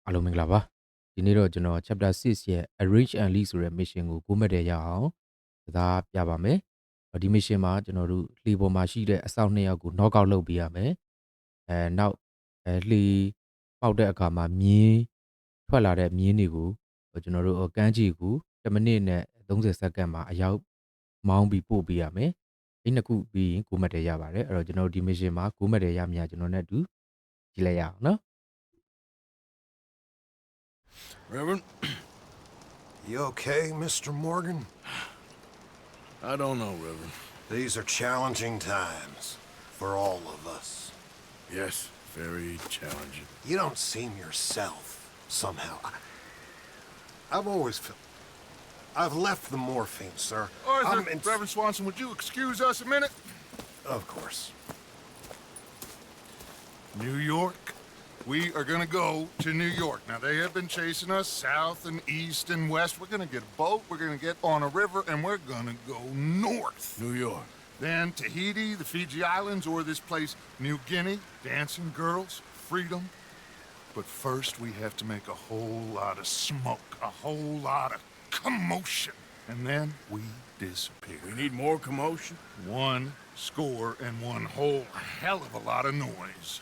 အားလုံးမင်္ဂလာပါဒီနေ့တော့ကျွန်တော် chapter 6ရဲ့ arrange and lead ဆိုတဲ့ mission ကိုကိုးမတ်တဲ့ရအောင်ကစားပြပါမယ်ဒီ mission မှာကျွန်တော်တို့လှေပေါ်မှာရှိတဲ့အစောင့်2ယောက်ကို knock out လုပ်ပေးရမယ်နောက်လှေပေါက်တဲ့အခါမှာမြင်းထွက်လာတဲ့မြင်းတွေကိုကျွန်တော်တို့ကမ်းခြေကို10မိနစ်နဲ့30စက္ကန့်မှာအရောက်မောင်းပြီးပို့ပေးရမယ်အဲ့နှစ်ခုပြီးရင်ကိုးမတ်တဲ့ရပါတယ်အဲ့တော့ကျွန်တော်တို့ဒီ mission မှာကိုးမတ်တဲ့ရမြကျွန်တော်နဲ့အတူကြည့်လိုက်ရအောင်နော် Reverend? You okay, Mr. Morgan? I don't know, Reverend. These are challenging times for all of us. Yes, very challenging. You don't seem yourself, somehow. I've always felt... I've left the morphine, sir. Arthur, Reverend Swanson, would you excuse us a minute? Of course. New York? We are gonna go to New York. Now, they have been chasing us south and east and west. We're gonna get a boat, we're gonna get on a river, and we're gonna go north. New York. Then Tahiti, the Fiji Islands, or this place, New Guinea, dancing girls, freedom. But first, we have to make a whole lot of smoke, a whole lot of commotion. And then we disappear. We need more commotion? One score and one whole hell of a lot of noise.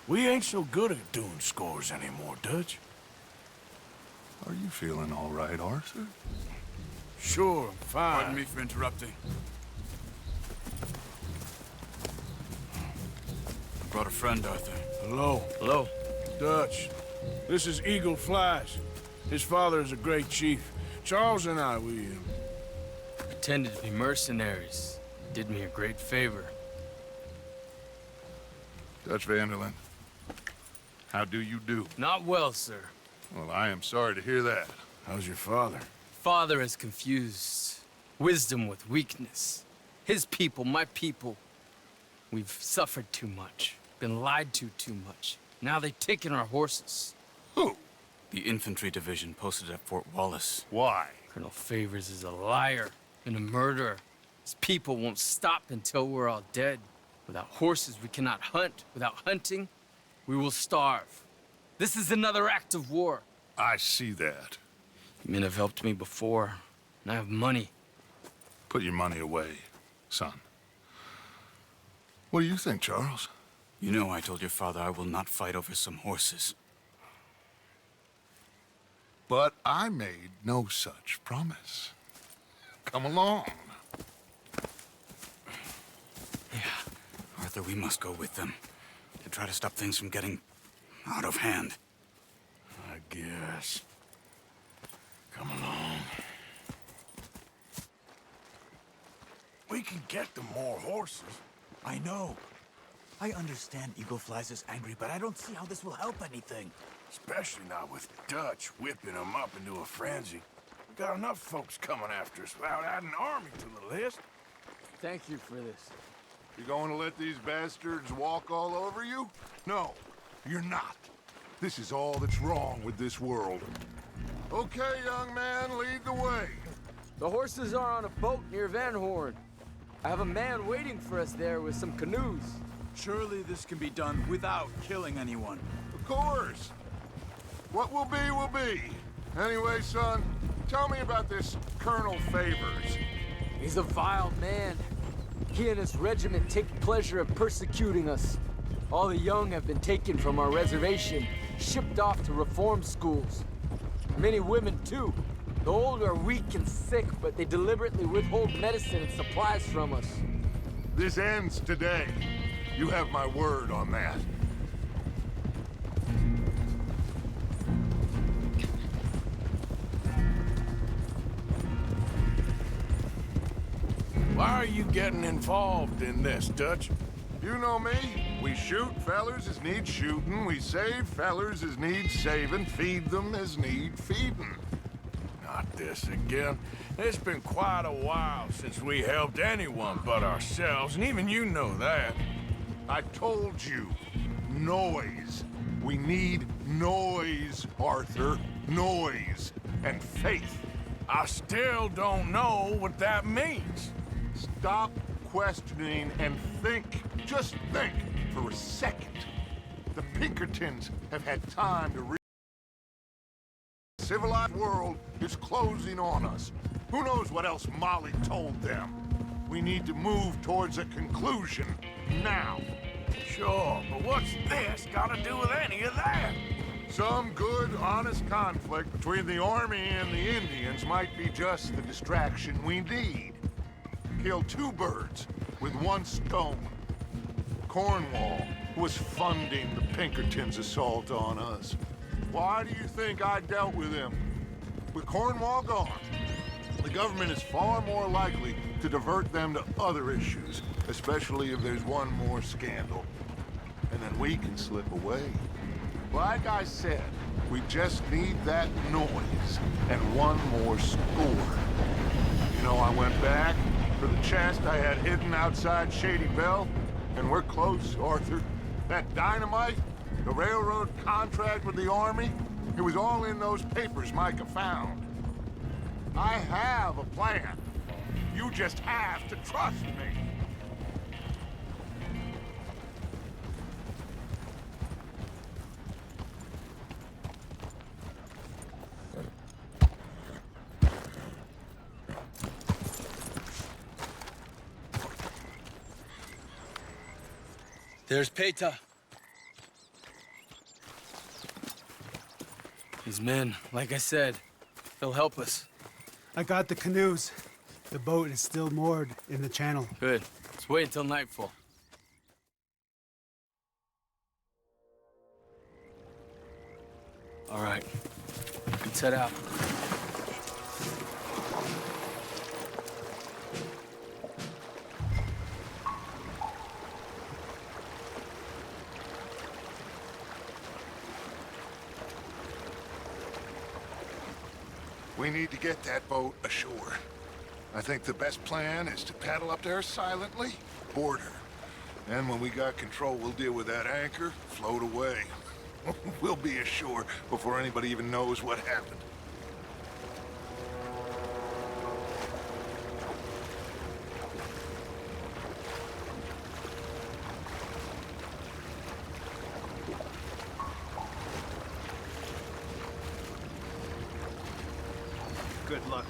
We ain't so good at doing scores anymore, Dutch. Are you feeling all right, Arthur? Sure, I'm fine. Pardon me for interrupting. I brought a friend, Arthur. Hello. Hello. Dutch, this is Eagle Flies. His father is a great chief. Charles and I, we Pretended to be mercenaries. Did me a great favor. Dutch Vanderlyn, how do you do? Not well, sir. Well, I am sorry to hear that. How's your father? Father has confused wisdom with weakness. His people, my people. We've suffered too much. Been lied to too much. Now they've taken our horses. Who? The infantry division posted at Fort Wallace. Why? Colonel Favors is a liar and a murderer. His people won't stop until we're all dead. Without horses, we cannot hunt. Without hunting, we will starve. This is another act of war. I see that. Men have helped me before, and I have money. Put your money away, son. What do you think, Charles? You know I told your father I will not fight over some horses. But I made no such promise. Come along. Arthur, we must go with them to try to stop things from getting out of hand. I guess. Come along. We can get them more horses. I know. I understand Eagle Flies is angry, but I don't see how this will help anything. Especially not with Dutch whipping them up into a frenzy. We got enough folks coming after us without adding an army to the list. Thank you for this. You going to let these bastards walk all over you? No, you're not. This is all that's wrong with this world. Okay, young man, lead the way. The horses are on a boat near Van Horn. I have a man waiting for us there with some canoes. Surely this can be done without killing anyone. Of course. What will be, will be. Anyway, son, tell me about this Colonel Favors. He's a vile man. He and his regiment take pleasure in persecuting us. All the young have been taken from our reservation, shipped off to reform schools. Many women, too. The old are weak and sick, but they deliberately withhold medicine and supplies from us. This ends today. You have my word on that. Why are you getting involved in this, Dutch? You know me. We shoot fellers as need shooting. We save fellers as need saving. Feed them as need feeding. Not this again. It's been quite a while since we helped anyone but ourselves, and even you know that. I told you. Noise. We need noise, Arthur. Noise. And faith. I still don't know what that means. Stop questioning and think. Just think for a second. The Pinkertons have had time to civilized world is closing on us. Who knows what else Molly told them? We need to move towards a conclusion now. Sure, but what's this got to do with any of that? Some good, honest conflict between the Army and the Indians might be just the distraction we need. Kill two birds with one stone. Cornwall was funding the Pinkertons' assault on us. Why do you think I dealt with him? With Cornwall gone, the government is far more likely to divert them to other issues, especially if there's one more scandal. And then we can slip away. Like I said, we just need that noise and one more score. You know, I went back for the chest I had hidden outside Shady Belle, and we're close, Arthur. That dynamite, the railroad contract with the Army, it was all in those papers Micah found. I have a plan. You just have to trust me. There's Peta. These men, like I said, they'll help us. I got the canoes. The boat is still moored in the channel. Good. Let's wait until nightfall. All right. Let's head out. We need to get that boat ashore. I think the best plan is to paddle up there silently, board her. And when we got control, we'll deal with that anchor, float away. We'll be ashore before anybody even knows what happened. Good luck.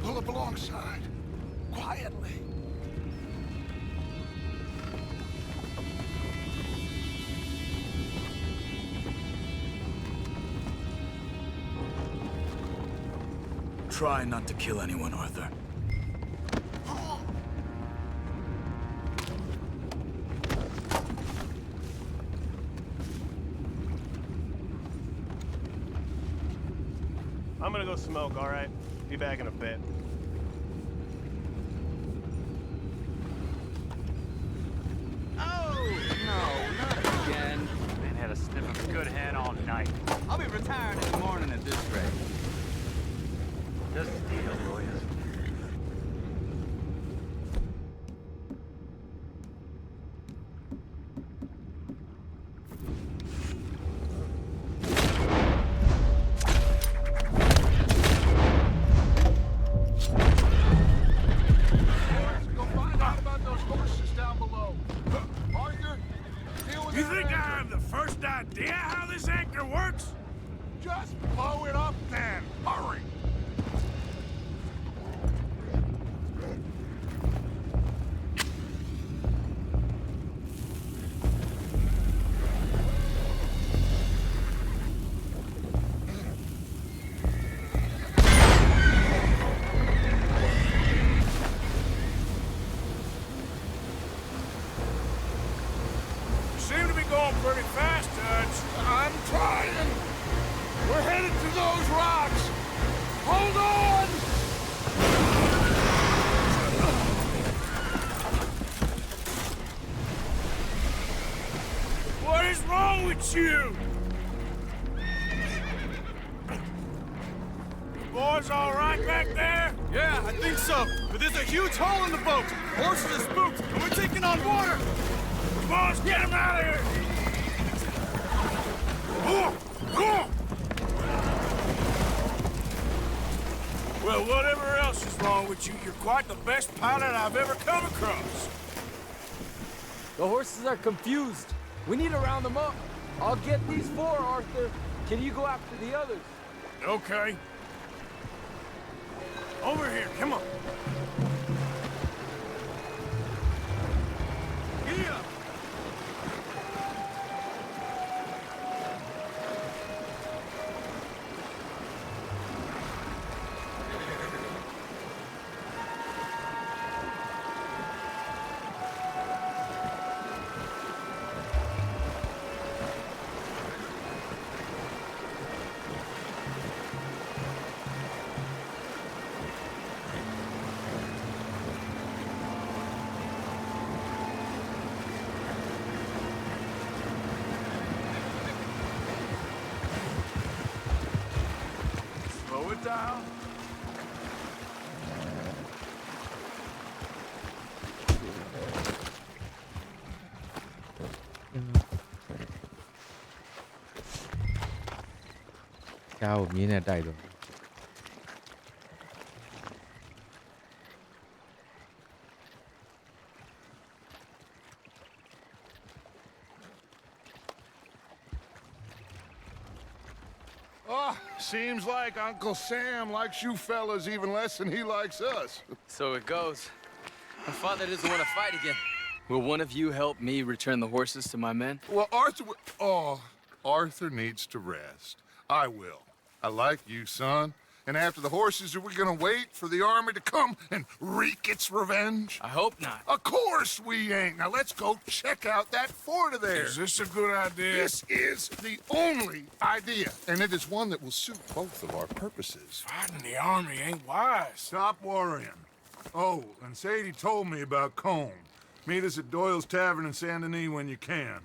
Pull up alongside, quietly. Try not to kill anyone, Arthur. I'm gonna go smoke, all right? Be back in a bit. Oh, no, not again. Man had a sniff of a good head all night. I'll be retired in the morning at this rate. Just steal, boys. Go find out about those horses down below. Arthur, deal with You that think I anchor. have the first idea how this anchor works? Just blow it up then. Hurry. You seem to be going pretty fast, Dutch. I'm trying. We're headed to those rocks. Hold on. What is wrong with you? Boys all right back there? Yeah, I think so. But there's a huge hole in the boat. Horses are spooked, and we're taking on water. Boys, get him out of here! Well, whatever else is wrong with you, you're quite the best pilot I've ever come across. The horses are confused. We need to round them up. I'll get these 4, Arthur. Can you go after the others? Okay. Over here, come on. Giddy up. Slow it down. Caoမြင်းနဲ့တိုက်တော့ Oh, seems like Uncle Sam likes you fellas even less than he likes us. So it goes. My father doesn't want to fight again. Will one of you help me return the horses to my men? Well, Arthur needs to rest. I will. I like you, son. And after the horses, are we gonna wait for the army to come and wreak its revenge? I hope not. Of course we ain't. Now let's go check out that fort of theirs. Is this a good idea? This is the only idea, and it is one that will suit both of our purposes. Fighting the army ain't wise. Stop worrying. Oh, and Sadie told me about Combe. Meet us at Doyle's Tavern in Saint Denis when you can.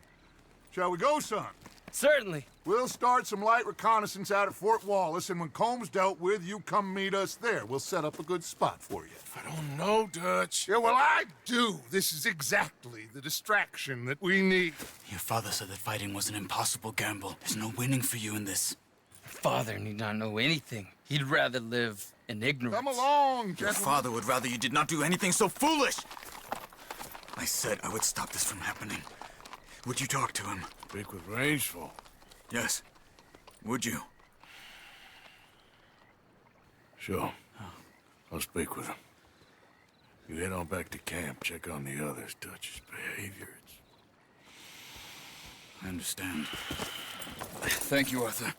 Shall we go, son? Certainly. We'll start some light reconnaissance out at Fort Wallace, and when Combs dealt with, you come meet us there. We'll set up a good spot for you. I don't know, Dutch. Yeah, well, I do. This is exactly the distraction that we need. Your father said that fighting was an impossible gamble. There's no winning for you in this. Father need not know anything. He'd rather live in ignorance. Come along, Your gentlemen. father would rather you did not do anything so foolish. I said I would stop this from happening. Would you talk to him? Speak with Rangeful. Yes. Would you? Sure. I'll speak with him. You head on back to camp, check on the others. Dutch's behavior, I understand. Thank you, Arthur.